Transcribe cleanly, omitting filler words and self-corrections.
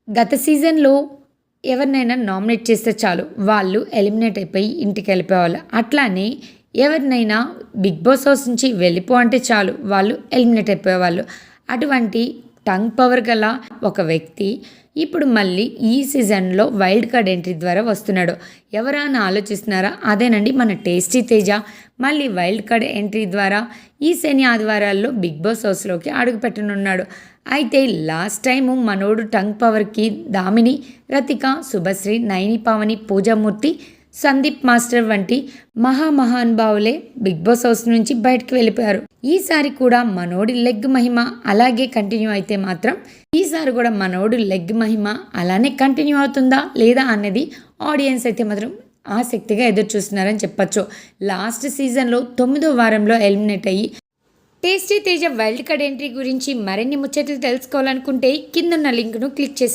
గత సీజన్‌లో ఎవరినైనా నామినేట్ చేస్తే చాలు వాళ్ళు ఎలిమినేట్ అయిపోయి ఇంటికెళ్ళిపోయేవాళ్ళు. అట్లానే ఎవరినైనా 'బిగ్ బాస్' హౌస్ నుంచి వెళ్ళిపో అంటే చాలు వాళ్ళు ఎలిమినేట్ అయిపోయేవాళ్ళు. అటువంటి టంగ్ పవర్ గల ఒక వ్యక్తి ఇప్పుడు మళ్ళీ ఈ సీజన్‌లో వైల్డ్ కార్డ్ ఎంట్రీ ద్వారా వస్తున్నాడు. ఎవరా అని ఆలోచిస్తున్నారా? అదేనండి మన టేస్టీ తేజ. మళ్ళీ వైల్డ్ కార్డ్ ఎంట్రీ ద్వారా ఈ శని, ఆదివారాల్లో 'బిగ్ బాస్' హౌస్‌లోకి అడుగుపెట్టనున్నాడు. అయితే లాస్ట్ టైము మనోడు టంగ్ పవర్‌కి దామిని, రతిక, శుభశ్రీ, నయని, పావని, పూజామూర్తి, సందీప్ మాస్టర్ వంటి మహానుభావులే 'బిగ్ బాస్' హౌస్ నుంచి బయటకు వెళ్ళిపోయారు. ఈసారి కూడా మనోడి లెగ్ మహిమ అలాగే కంటిన్యూ అయితే మాత్రం ఈసారి కూడా మనోడు లెగ్ మహిమ అలానే కంటిన్యూ అవుతుందా లేదా అనేది ఆడియన్స్ అయితే మాత్రం ఆసక్తిగా ఎదురు చూస్తున్నారని చెప్పొచ్చు. లాస్ట్ సీజన్లో 9వ వారంలో ఎలిమినేట్ అయ్యి tasty Teja wild card entry గురించి మరిన్ని ముచ్చట్లు తెలుసుకోవాలనుకుంటే కిందున్న లింక్ను క్లిక్ చేసి